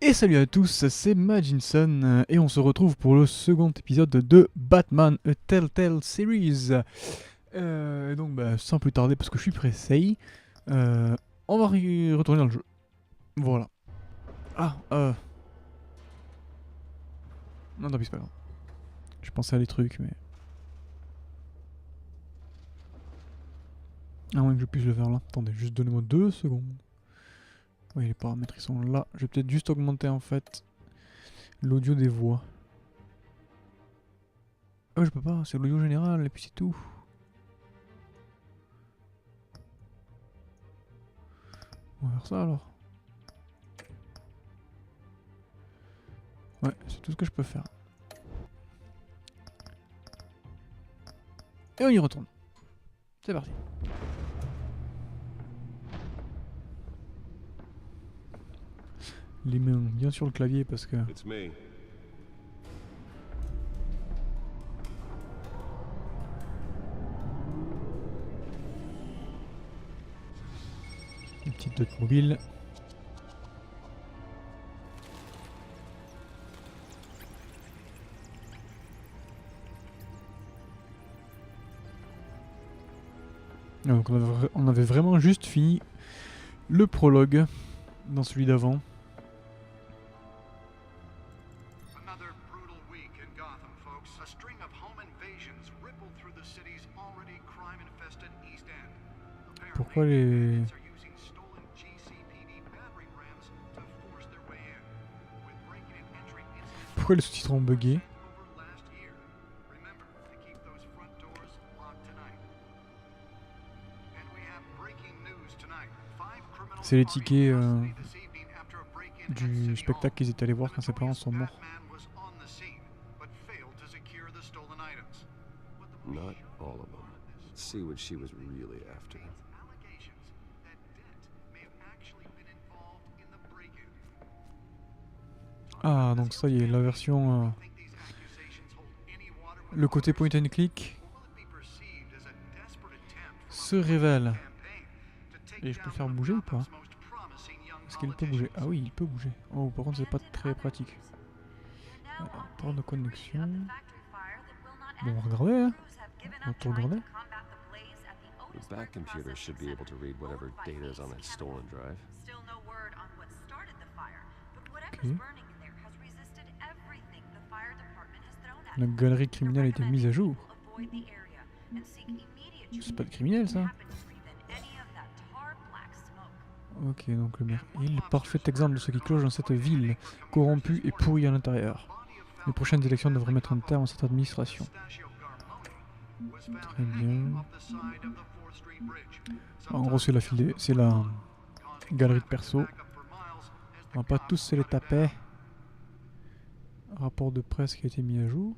Et salut à tous, c'est Majinson et on se retrouve pour le second épisode de Batman A Telltale Series. Donc sans plus tarder parce que je suis pressé, on va retourner dans le jeu. Voilà. Non, tant pis, c'est pas grave. Je pensais à des trucs mais... À moins que je puisse le faire là. Attendez, juste donnez-moi 2 secondes. Oui, les paramètres ils sont là. Je vais peut-être juste augmenter en fait l'audio des voix. Ah ouais, je peux pas, c'est l'audio général et puis c'est tout. On va faire ça alors. Ouais, c'est tout ce que je peux faire. Et on y retourne. C'est parti. Les mains bien sur le clavier parce que... It's me. Une petite dot mobile. Donc on avait vraiment juste fini le prologue dans celui d'avant. Pourquoi les... Pourquoi les sous-titres ont bugué? C'est les tickets du spectacle qu'ils étaient allés voir quand ses parents sont morts. Not all of them. Let's see what she was really after. Ah, donc ça y est, la version... le côté point and click se révèle. Et je peux le faire bouger ou pas? Est-ce qu'il peut bouger? Ah oui, il peut bouger. Oh, par contre, c'est pas très pratique. Port de connexion. Bon, on va regarder, hein. On va tout regarder. The back computer should be able to read whatever data is on that stolen drive. Ok. La galerie criminelle a été mise à jour. C'est pas de criminel, ça. Ok, donc le maire. Il est parfait exemple de ce qui cloche dans cette ville, corrompue et pourrie à l'intérieur. Les prochaines élections devraient mettre un terme à cette administration. Très bien. En gros, c'est la galerie de perso. On va pas tous se les taper. Rapport de presse qui a été mis à jour.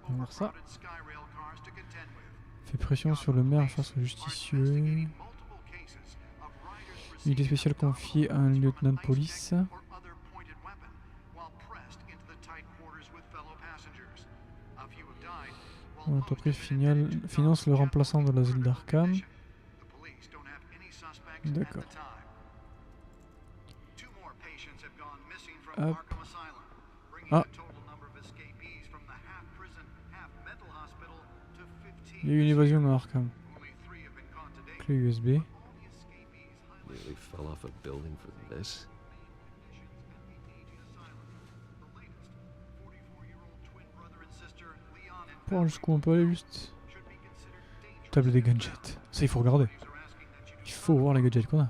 On va voir ça. Fait pression sur le maire face au justicieux. Unité spéciale confiée à un lieutenant de police. L'entreprise finance le remplaçant de l'asile d'Arkham. D'accord. Hop. Ah. Il y a eu une évasion à Arkham. Clé USB. Nearly fell off a building for this. Pour voir jusqu'où on peut aller juste. Table des gadgets. Ça, il faut regarder. Il faut voir les gadgets qu'on a.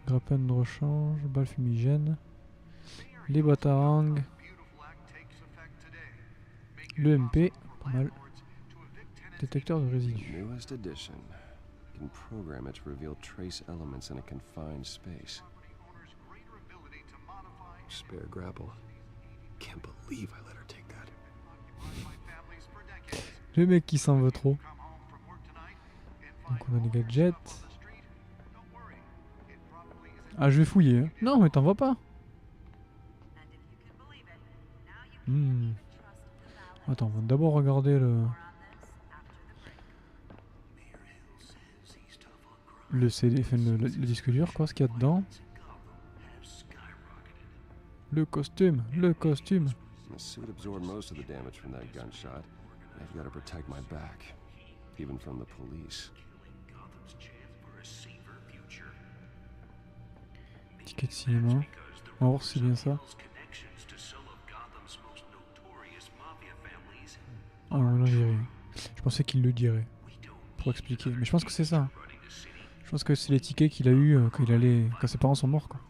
Grappin de rechange, balle fumigène. Les boîtes à harangues. Le MP, pas mal. Détecteur de résidus. Newest edition. You can program it to reveal trace elements in a confined space. Spare grapple. Can't believe I let her take that. Le mec qui s'en veut trop. Donc on a des gadgets. Ah, je vais fouiller. Hein. Non, mais t'en vas pas. Attends, on va d'abord regarder le... le CD, enfin le disque dur, quoi, ce qu'il y a dedans. Le costume, le costume. My suit absorbed most of the damage from that gunshot. I've got to protect my back, even from the police. Ticket de cinéma. On va voir si c'est bien ça. Ah non, non, j'ai rien. Je pensais qu'il le dirait. Pour expliquer. Mais je pense que c'est ça. Je pense que c'est les tickets qu'il a eu quand ses parents sont morts, quoi.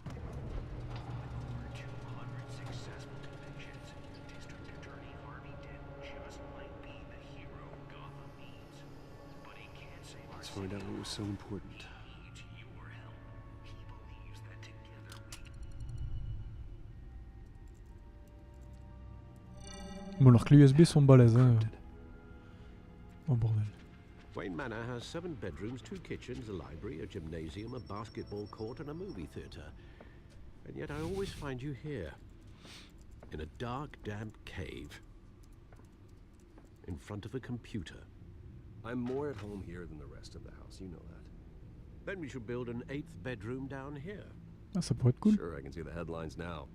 Let's find out what was so important. Bon, alors que les USB sont balèzes, hein. Oh bordel. Wayne Manor has 7 bedrooms, 2 kitchens, a library, a gymnasium, a basketball court, and a movie theatre. And yet I always find you here, in a dark, damp cave, in front of a computer. I'm more at home here than the rest of the house, you know that. Then we should build an 8th bedroom down here. Ah, ça pourrait être cool. Sure, I can see the headlines now.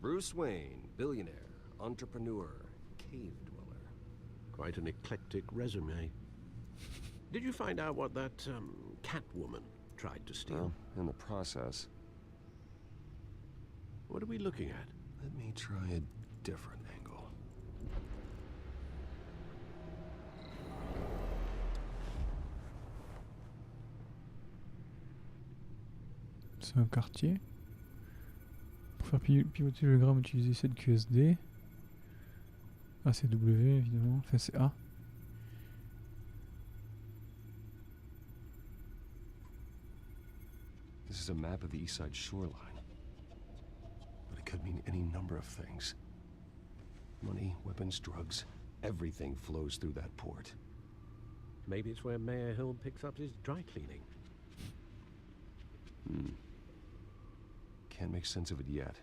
Bruce Wayne, billionaire, entrepreneur, cave dweller. Quite an eclectic resume. Did you find out what that cat woman tried to steal? Well, in the process, What are we looking at? let me try a different angle. C'est un quartier. Pour faire pivoter le gramme, utiliser cette QSD. Ah, c'est W évidemment. Enfin, c'est A. This is a map of the East Side shoreline. But it could mean any number of things. Money, weapons, drugs, everything flows through that port. Maybe it's where Mayor Hill picks up his dry cleaning. Can't make sense of it yet.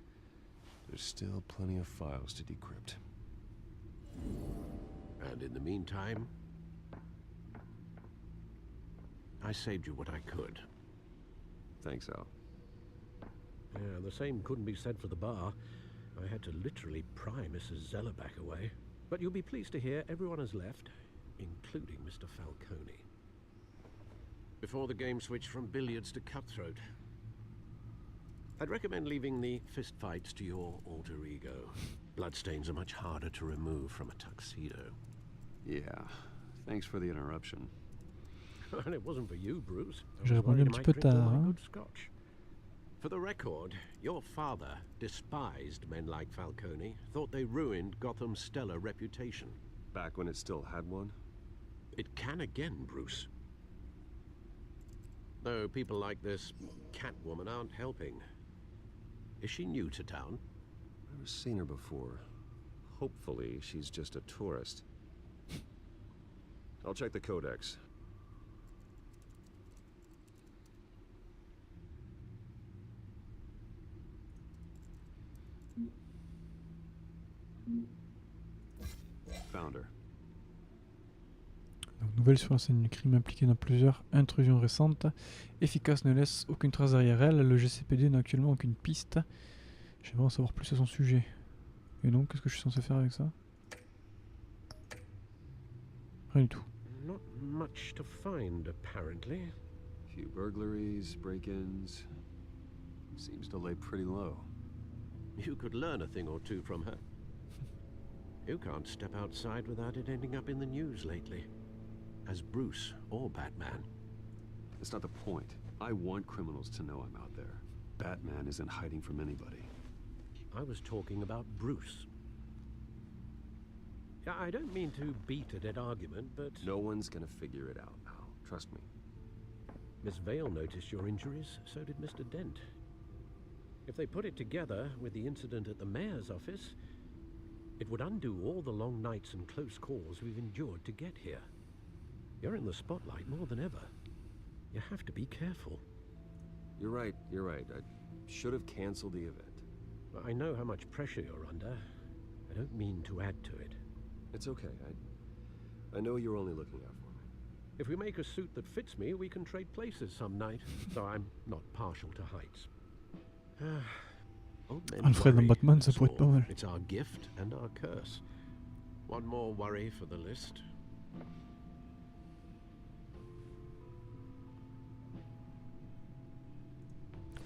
There's still plenty of files to decrypt. And in the meantime, I saved you what I could. Thanks, Al. Yeah, the same couldn't be said for the bar. I had to literally pry Mrs. Zellerback away. But you'll be pleased to hear everyone has left, including Mr. Falcone. Before the game switched from billiards to cutthroat. I'd recommend leaving the fistfights to your alter ego. Bloodstains are much harder to remove from a tuxedo. Yeah, thanks for the interruption. And it wasn't for you, Bruce. J'ai répondu un petit peu tard, hein. Good scotch. For the record, your father despised men like Falcone, thought they ruined Gotham's stellar reputation. Back when it still had one? It can again, Bruce. Though people like this Catwoman aren't helping. Is she new to town? Never seen her before. Hopefully, she's just a tourist. I'll check the codex. Found her. Donc, nouvelle sur la scène du crime impliquée dans plusieurs intrusions récentes. Efficace, ne laisse aucune trace derrière elle. Le GCPD n'a actuellement aucune piste. J'aimerais en savoir plus à son sujet. Et donc, qu'est-ce que je suis censé faire avec ça? Rien du tout. Not much to find, apparently. Few burglaries, break-ins. Seems to lay pretty low. You could learn a thing or two from her. You can't step outside without it ending up in the news lately. As Bruce or Batman. That's not the point. I want criminals to know I'm out there. Batman isn't hiding from anybody. I was talking about Bruce. Yeah, I don't mean to beat a dead argument, but... No one's gonna figure it out, Al. Trust me. Miss Vale noticed your injuries, so did Mr. Dent. If they put it together with the incident at the mayor's office, it would undo all the long nights and close calls we've endured to get here. You're in the spotlight more than ever. You have to be careful. You're right, you're right. I should have canceled the event. I know how much pressure you're under. I don't mean to add to it. It's okay. I know you're only looking out for me. If we make a suit that fits me, we can trade places some night. Though I'm not partial to heights. Old men Alfred dans worry, Batman, ça that's pourrait être pas all. mal. It's our gift and our curse. One more worry for the list.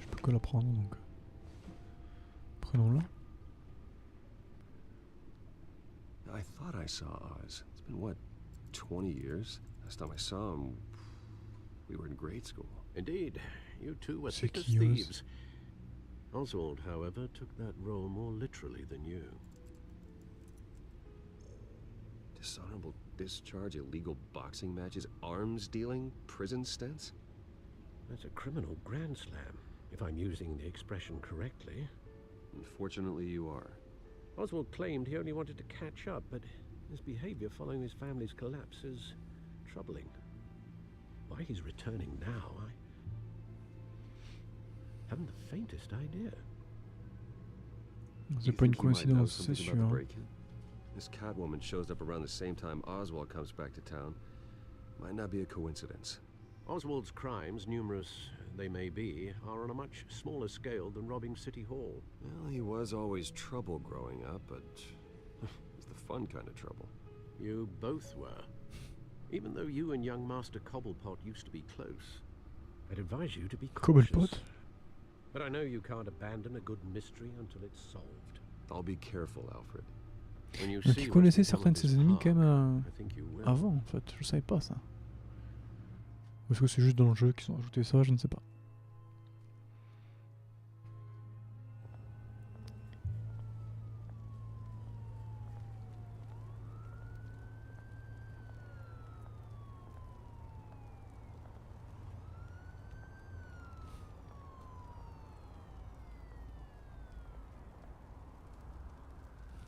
Je peux que la prendre donc. Prenons-la. I thought I saw Oz. It's been, what, 20 years? Last time I saw him, we were in grade school. Indeed, you two were C'est thick as qui, Oz? thieves. Oswald, however, took that role more literally than you. Dishonorable discharge, illegal boxing matches, arms dealing, prison stints? That's a criminal grand slam, if I'm using the expression correctly. Unfortunately, you are. Oswald claimed he only wanted to catch up, but his behavior following his family's collapse is troubling. Why he's returning now, I haven't the faintest idea. C'est pas une coïncidence, c'est sûr. This Catwoman shows up around the same time Oswald comes back to town. Might not be a coincidence. Oswald's crimes, numerous they may be, are on a much smaller scale than robbing City Hall. Well, he was always trouble growing up, but it's the fun kind of trouble. You both were. Even though you and young Master Cobblepot used to be close, I'd advise you to be cautious. Cobblepot. But I know you can't abandon a good mystery until it's solved. I'll be careful, Alfred. When you Donc see il what connaissait became certains de of ses his ennemis quand park, même I think you will. avant en fait, je savais pas ça. Ou est-ce que c'est juste dans le jeu qu'ils ont ajouté ça, je ne sais pas.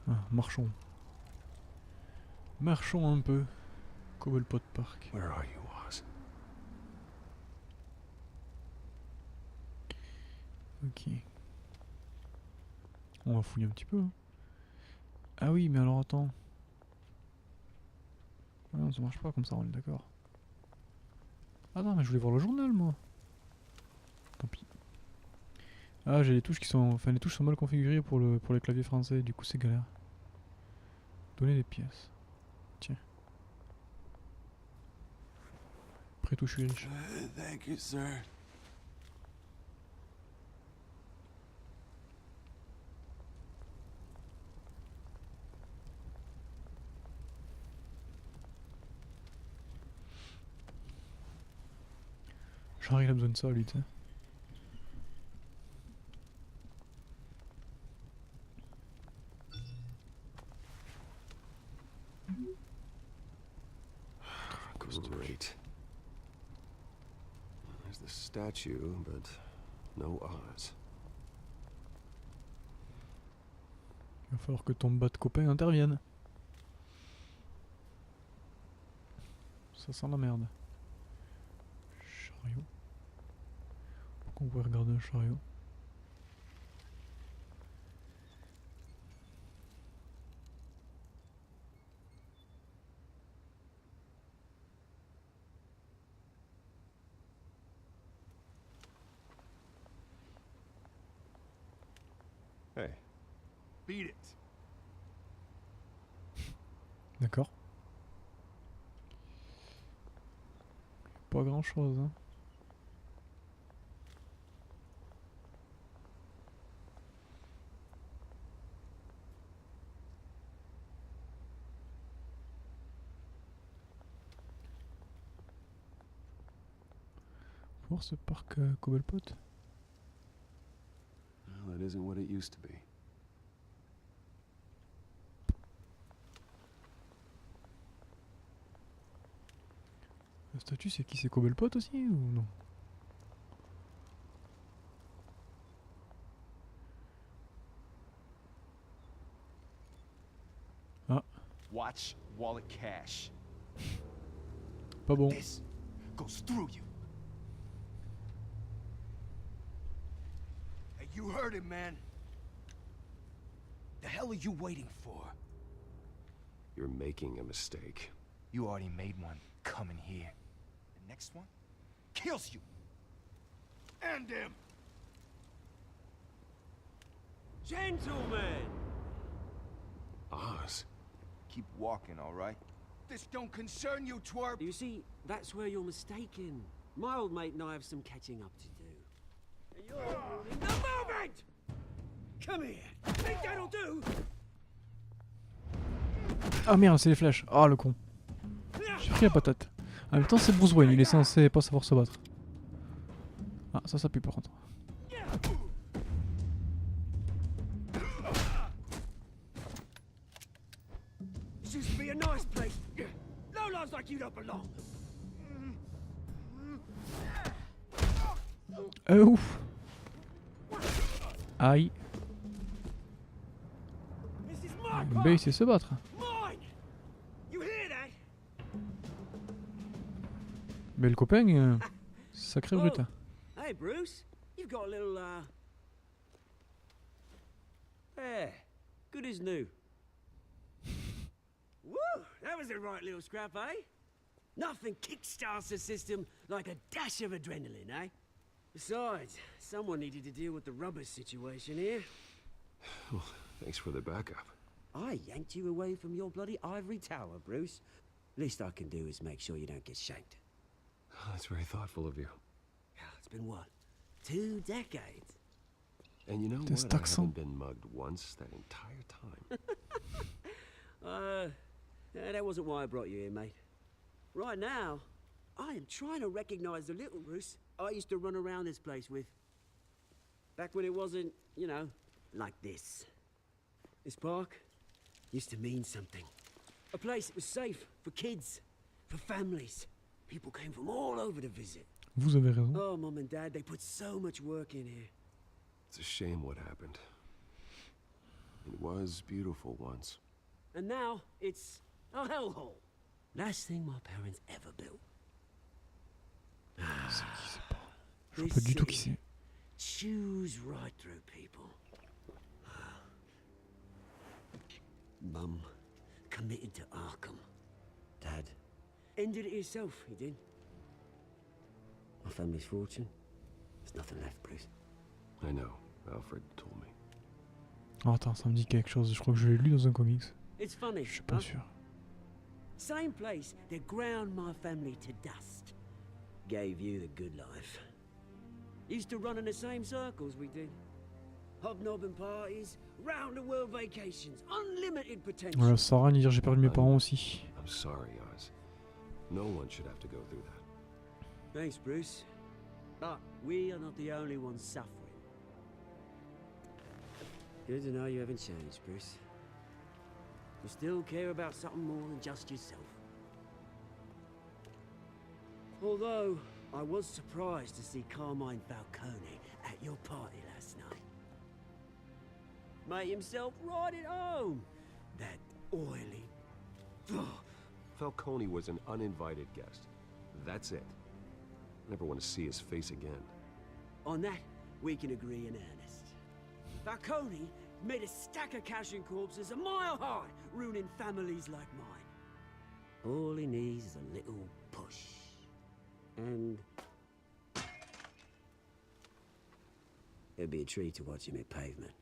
Ah, marchons. Marchons un peu. Cobblepot Park. Where are you, Oz? Ok. On va fouiller un petit peu. Hein. Ah oui, mais alors attends. Ah non, ça marche pas comme ça, on est d'accord. Ah non, mais je voulais voir le journal, moi. Tant pis. Ah, j'ai les touches qui sont... Enfin, les touches sont mal configurées pour les claviers français, du coup c'est galère. Donner des pièces. Tiens. Après tout, je suis riche. Thank you, sir. Genre, il a besoin de ça, lui, tu sais. Great. There's the statue, but no Oz. Il va falloir que ton bas de copain intervienne. Ça sent la merde. Chariot. Pourquoi on pourrait regarder un chariot? Hey. Beat it. D'accord. Pas grand chose, hein. Voir ce parc Cobblepot. Well, that isn't what it used to be. La statue, c'est qui? C'est Cobblepot aussi ou non? Ah, Watch wallet cash. pas bon. This goes through you. Hey, you heard it, man. The hell are you waiting for? You're making a mistake. You already made one coming here. next one kills you. And him. Gentlemen! Oz. Keep walking, all right? This don't concern you, twerp. You see, that's where you're mistaken. My old mate and I have some catching up to do. And you're ruining the moment! Come here! Think that'll do? Ah merde, c'est les flèches. Ah le con. J'ai pris la patate. En même temps, c'est Bruce Wayne, il est censé pas savoir se battre. Ah, ça pue par contre. This used to be a nice place. No lives like you don't belong. Ouf. Aïe. This is Le my B il sait se battre. mine! You hear that? Mais le copain, sacré brut. Hein. Hey, Bruce. You've got a little, There. Good as new. Woo! That was a right little scrap, eh? Nothing kickstarts the system like a dash of adrenaline, eh? Besides, someone needed to deal with the rubber situation here. Well, thanks for the backup. I yanked you away from your bloody ivory tower, Bruce. Least I can do is make sure you don't get shanked. Oh, that's very thoughtful of you. It's been what? 2 decades? And you know This what? I accent. haven't been mugged once that entire time. That wasn't why I brought you here, mate. Right now, I am trying to recognize the little Bruce I used to run around this place with. Back when it wasn't, you know, like this. This park used to mean something. A place that was safe for kids, for families. People came from all over to visit. Vous avez raison. Oh, Mom and Dad, they put so much work in here. It's a shame what happened. It was beautiful once. And now, it's a hellhole. Last thing my parents ever built. C'est qui, c'est pas. Je vois This pas du tout qui city c'est. chews right through people. Mum committed to Arkham. Dad ended it himself, he did. My family's fortune. There's nothing left, Bruce. I know. Alfred told me. Oh, attends, ça me dit quelque chose. Je crois que je l'ai lu dans un comics. It's funny, Je suis pas huh? sûr. Same place that ground my family to dust. Gave you the good life. Used to run in the same circles we did. Hobnobbing parties, round the world vacations, unlimited potential. Voilà, Sarah ni dire j'ai perdu mes parents aussi. I'm sorry, Oz. No one should have to go through that. Thanks, Bruce. But we are not the only ones suffering. Good to know you haven't changed, Bruce. You still care about something more than just yourself. Although, I was surprised to see Carmine Falcone at your party last night. Made himself right at home. That oily... Falcone was an uninvited guest. That's it. Never want to see his face again. On that, we can agree in earnest. Falcone made a stack of cash and corpses a mile high, ruining families like mine. All he needs is a little push. And... it'd be a treat to watch him hit pavement.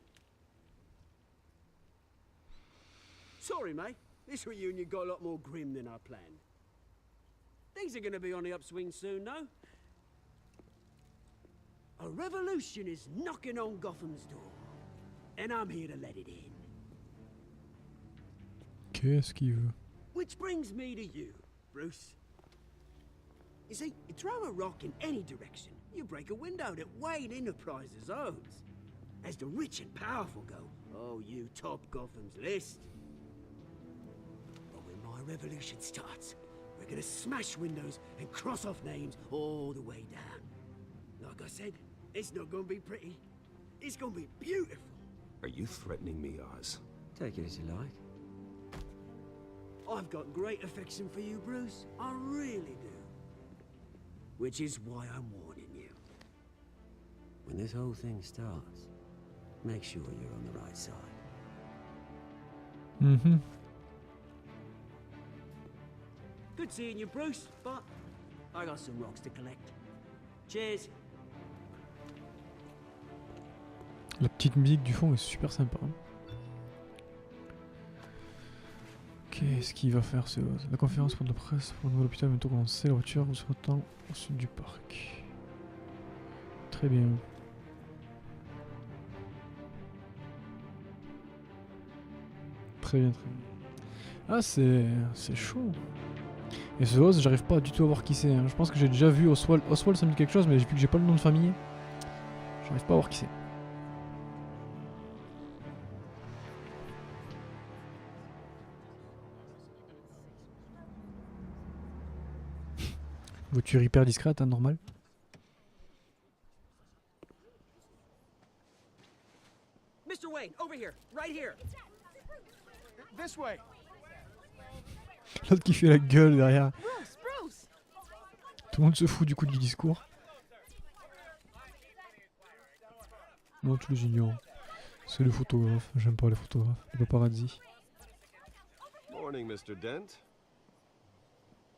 Sorry, mate. This reunion got a lot more grim than I planned. Things are gonna be on the upswing soon, no? A revolution is knocking on Gotham's door. And I'm here to let it in. Qu'est-ce qu'il veut? Which brings me to you, Bruce. You see, you throw a rock in any direction, you break a window that Wayne Enterprises owns. As the rich and powerful go, oh, you top Gotham's list. But when my revolution starts, we're gonna smash windows and cross off names all the way down. Like I said, it's not gonna be pretty. It's gonna be beautiful. Are you threatening me, Oz? Take it as you like. I've got great affection for you, Bruce. I really do. Which is why I'm warning you. When this whole thing starts, make sure you're on the right side. Mhm. Good seeing you, Bruce, but I got some rocks to collect. Cheers. La petite musique du fond est super sympa. Qu'est-ce qu'il va faire ce Oz? La conférence pour de presse pour le nouvel hôpital bientôt commencer. La voiture vous attend au sud du parc. Très bien. Très bien, très bien. Ah, c'est chaud. Et ce Oz, j'arrive pas du tout à voir qui c'est. Hein. Je pense que j'ai déjà vu Oswald. Oswald, ça me dit quelque chose, mais vu que j'ai pas le nom de famille, j'arrive pas à voir qui c'est. Voiture hyper discrète, hein, normal. Mr. Wayne, over here, right here. This way. L'autre qui fait la gueule derrière. Bruce, Bruce! Tout le monde se fout du coup du discours. Non, tu les ignores. C'est le photographe. J'aime pas les photographes. Les paparazzi. Morning, Mr. Dent.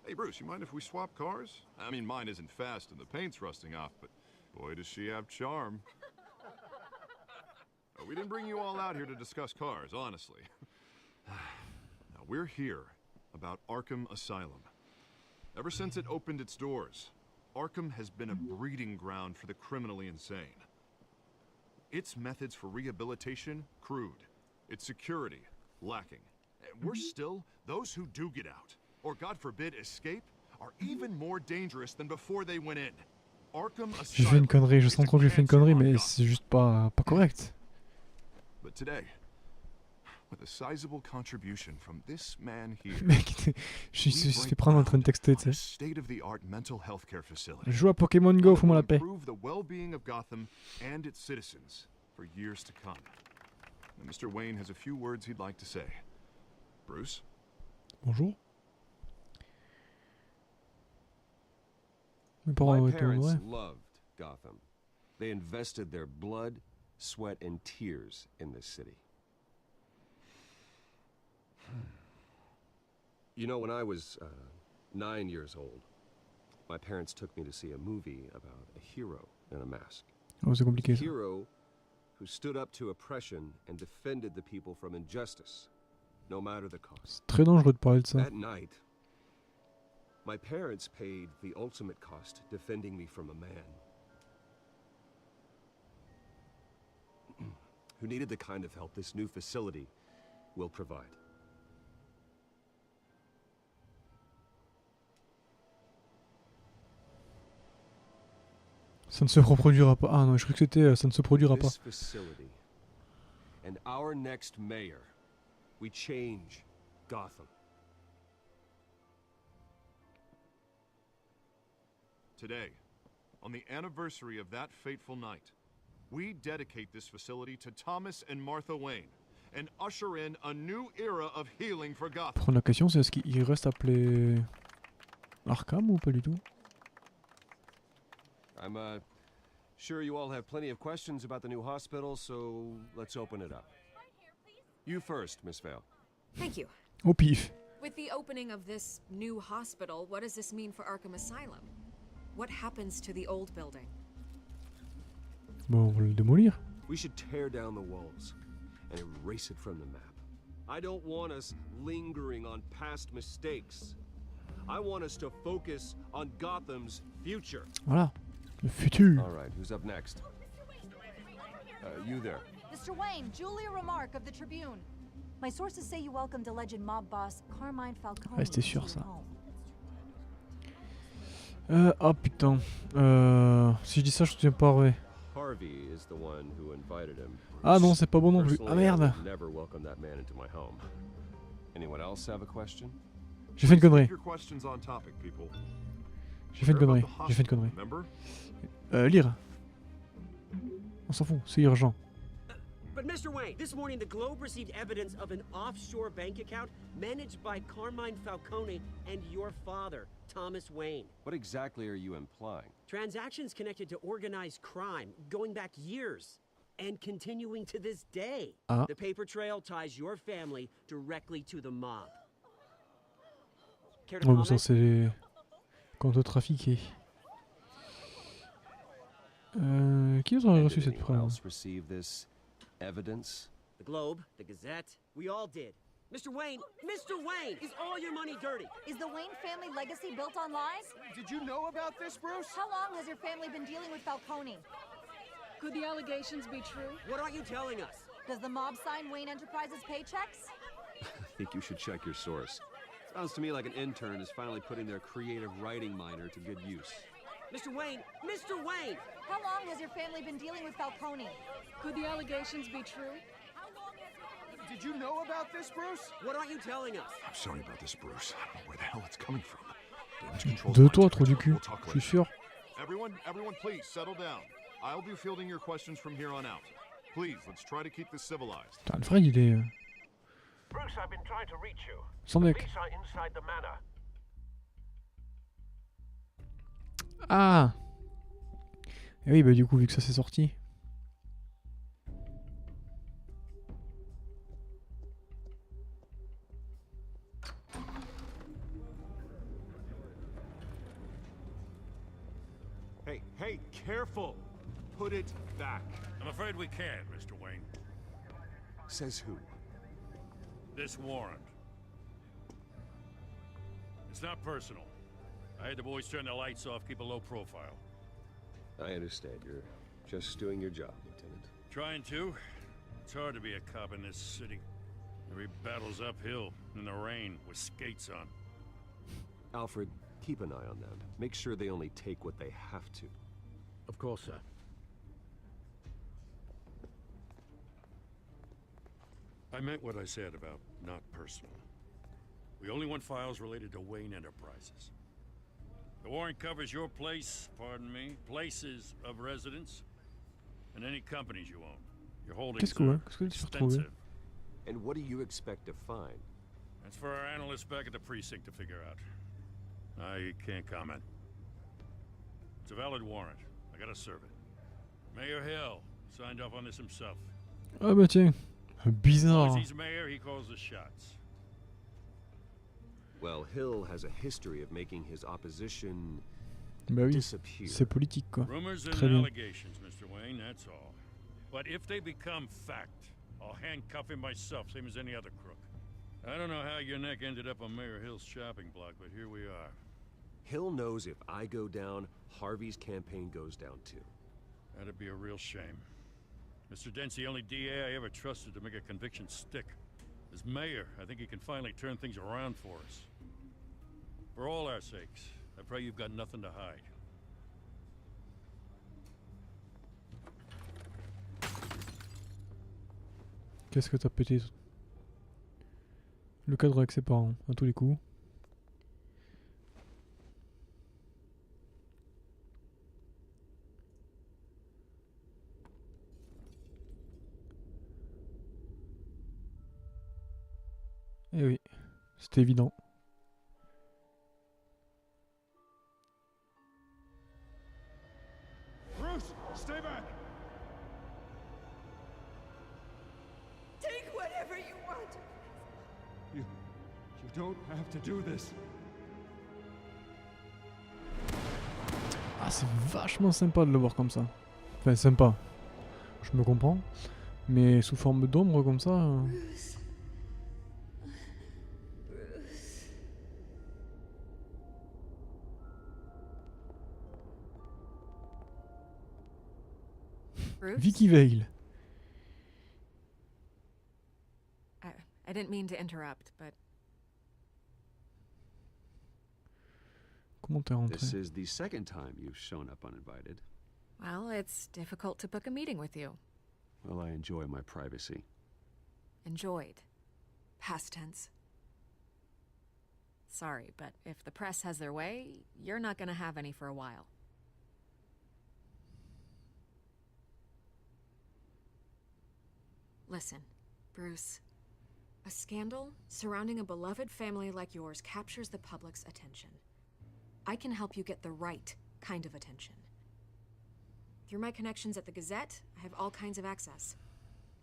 Hey, Bruce, you mind if we swap cars? I mean, mine isn't fast and the paint's rusting off, but boy, does she have charm. We didn't bring you all out here to discuss cars, honestly. Now, we're here about Arkham Asylum. Ever since it opened its doors, Arkham has been a breeding ground for the criminally insane. Its methods for rehabilitation, crude. Its security, lacking. And worse still, those who do get out, or God forbid escape, are even more dangerous than before they went in. Arkham Asylum. J'ai fait une connerie, je sens trop que j'ai fait une connerie, mais c'est juste pas correct. But today, with a sizable contribution from this man here, Mec, je suis fait prendre en train de texter, tu sais. state-of-the-art mental health care facility. Je joue à Pokémon Go, fous-moi la paix. Improve the well-being of Gotham and its citizens for years to come. Now, Mr. Wayne has a few words he'd like to say. Bruce? Bonjour. Mes parents ont My été parents honorés. loved Gotham. They invested their blood, sweat, and tears in this city. You know, when I was 9 years old, my parents took me to see a movie about a hero in a mask. Oh, c'est compliqué A ça. hero who stood up to oppression and defended the people from injustice, no matter the cost. C'est très dangereux de parler de ça. That night, my parents paid the ultimate cost defending me from a man who needed the kind of help this new facility will provide. Ça ne se reproduira pas. Ah non, je crois que c'était ça ne se produira pas. This facility and our next mayor, we change Gotham. Today, on the anniversary of that fateful night, we dedicate this facility to Thomas and Martha Wayne and usher in a new era of healing for Gotham. Prendre la question, c'est est-ce qu'il reste appelé Arkham ou pas du tout? I'm sure you all have plenty of questions about the new hospital, so let's open it up. You first, Miss Vale. Thank you. Au pif. With the opening of this new hospital, what does this mean for Arkham Asylum? What happens to the old building? Bon, on va le démolir. We should tear down the walls and erase it from the map. I don't want us lingering on past mistakes. I want us to focus on Gotham's future. Voilà. Le futur. All right, who's up next? You there. Mr. Wayne, Julia Remark of the Tribune. My sources say you welcomed alleged mob boss Carmine Falcone. Ouais, c'était sûr, into ça. your home. Ah putain. Si je dis ça, je te tiens pas vrai. Harvey is the one who invited him. Ah non, c'est pas bon non plus. Ah Personally, I merde. would never welcome that man into my home. Anyone else have a question? J'ai fait une connerie. Keep your questions on topic, people. J'ai fait une Care about connerie. the J'ai fait une connerie. hospital, remember? Lire. On s'en fout, c'est urgent. But Mr. Wayne, this morning the Globe received evidence of an offshore bank account managed by Carmine Falcone and your father, Thomas Wayne. What exactly are you implying? Transactions connected to organized crime going back years and continuing to this day. Ah. The paper trail ties your family directly to the mob. Care to Ouais, bon, ça comment? c'est Compte trafiqué. Qui aurait reçu cette preuve? The Globe, the Gazette, we all did. Mr. Wayne, is all your money dirty? Is the Wayne family legacy built on lies? Did you know about this, Bruce? How long has your family been dealing with Falcone? Could the allegations be true? What aren't you telling us? Does the mob sign Wayne Enterprises paychecks? I think you should check your source. Sounds to me like an intern is finally putting their creative writing minor to good use. Mr. Wayne! How long has your family been dealing with Falcone? Could the allegations be true? Did you know about this, Bruce? What aren't you telling us? I'm sorry about this, Bruce. I don't know where the hell it's coming from. Damage control's De my toi, trou du territory. cul. We'll talk Je suis later. sûr. Everyone, please settle down. I'll be fielding your questions from here on out. Please, let's try to keep this civilized. Putain, le frère, il est... Bruce, I've been trying to reach you. Sans The mec. police are inside the manor. Ah. Et oui, bah du coup, vu que ça s'est sorti. Hey, careful! Put it back. I'm afraid we can't, Mr. Wayne. Says who? This warrant. It's not personal. I had the boys turn the lights off, keep a low profile. I understand. You're just doing your job, Lieutenant. Trying to. It's hard to be a cop in this city. Every battle's uphill, in the rain, with skates on. Alfred, keep an eye on them. Make sure they only take what they have to. Of course, sir. I meant what I said about not personal. We only want files related to Wayne Enterprises. The warrant covers your place, pardon me, places of residence, and any companies you own. Your holdings Qu'est-ce are que tu as retrouvé? extensive. And what do you expect to find? That's for our analysts back at the precinct to figure out. I can't comment. It's a valid warrant. I gotta serve it. Mayor Hill signed off on this himself. Ah bah tiens. As Bizarre. he's mayor, he calls the shots. Well, Hill has a history of making his opposition Bah oui. disappear. C'est politique quoi. Rumors and Très bien. allegations, Mr. Wayne, that's all. But if they become fact, I'll handcuff him myself, same as any other crook. I don't know how your neck ended up on Mayor Hill's shopping block, but here we are. Hill knows if I go down, Harvey's campaign goes down too. That'd be a real shame. Mr. Dent's the only DA I ever trusted to make a conviction stick. As mayor, I think he can finally turn things around for us. For all our sakes, I pray you've got nothing to hide. Qu'est-ce que t'as pété? Le cadre avec ses parents, à tous les coups. Eh oui, c'était évident. Bruce, stay back! Take whatever you want. You don't have to do this. Ah, c'est vachement sympa de le voir comme ça. Enfin, sympa. Je me comprends. Mais sous forme d'ombre comme ça... Bruce. Bruce? Vicky Vale. I didn't mean to interrupt, but Comment t'es rentré? This is the second time you've shown up uninvited. well, it's difficult to book a meeting with you. Well, I enjoy my privacy. Enjoyed. Past tense. Sorry, but if the press has their way, you're not gonna have any for a while. Listen, Bruce. A scandal surrounding a beloved family like yours captures the public's attention. I can help you get the right kind of attention. Through my connections at the Gazette, I have all kinds of access.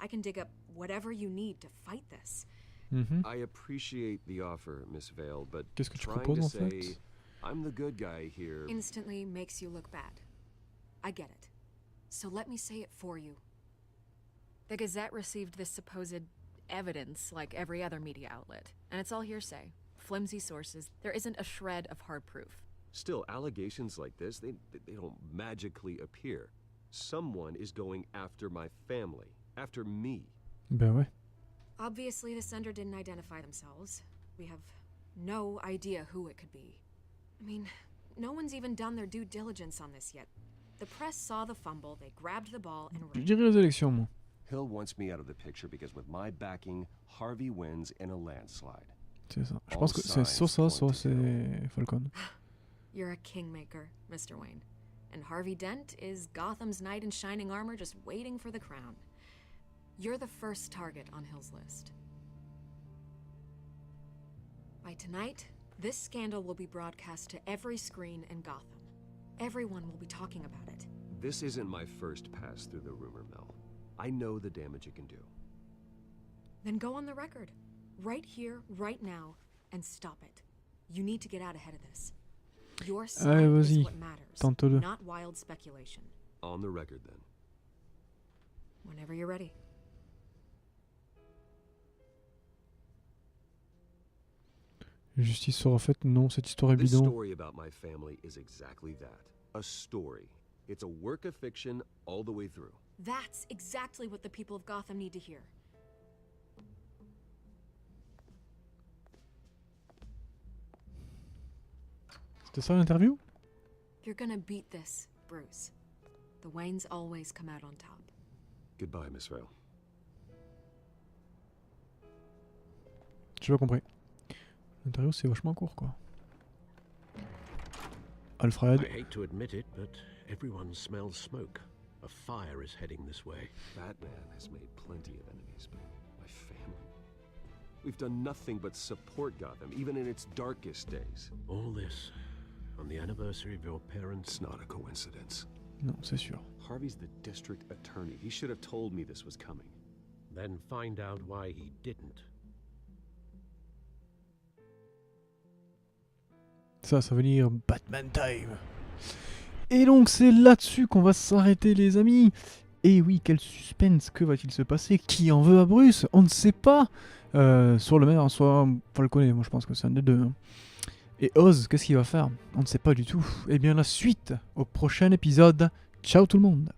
I can dig up whatever you need to fight this. Mhm. I appreciate the offer, Miss Vale, but Qu'est-ce que tu trying proposes to en say fait? I'm the good guy here. Instantly makes you look bad. I get it. So let me say it for you. The Gazette received this supposed evidence like every other media outlet, and it's all hearsay. Flimsy sources. There isn't a shred of hard proof. Still, allegations like this, they don't magically appear. Someone is going after my family, after me. Ben ouais. Obviously, the sender didn't identify themselves. We have no idea who it could be. I mean, no one's even done their due diligence on this yet. The press saw the fumble, they grabbed the ball and Je ran. dirais les élections, moi. Hill wants me out of the picture because with my backing, Harvey wins in a landslide. C'est ça. Je pense que c'est soit ça, soit c'est Falcon. You're a kingmaker, Mr. Wayne. And Harvey Dent is Gotham's knight in shining armor just waiting for the crown. You're the first target on Hill's list. By tonight, this scandal will be broadcast to every screen in Gotham. Everyone will be talking about it. This isn't my first pass through the rumor mill. I know the damage it can do. Then go on the record. Right here, right now, and stop it. You need to get out ahead of this. Your side is what matters, tente-le. not wild speculation. On the record, then. Whenever you're ready. Justice sera faite, non, cette histoire est This bidon. story about my family is exactly that. A story. It's a work of fiction all the way through. That's exactly what the people of Gotham need to hear. C'était ça l'interview? You're gonna beat this, Bruce. The Waynes always come out on top. Goodbye, Miss Vale. J'ai pas compris. L'interview c'est vachement court quoi. Alfred. I hate to admit it, but everyone smells smoke. A fire is heading this way. Batman has made plenty of enemies, but my family... We've done nothing but support Gotham, even in its darkest days. All this on the anniversary of your parents. It's not a coincidence. Non, c'est sûr. Harvey's the district attorney. He should have told me this was coming. Then find out why he didn't. Ça veut dire Batman Time. Et donc c'est là-dessus qu'on va s'arrêter les amis. Et oui, quel suspense, que va-t-il se passer? Qui en veut à Bruce? On ne sait pas. Soit le maire, soit Falcone, moi je pense que c'est un des deux. Hein. Et Oz, qu'est-ce qu'il va faire? On ne sait pas du tout. Eh bien la suite au prochain épisode. Ciao tout le monde.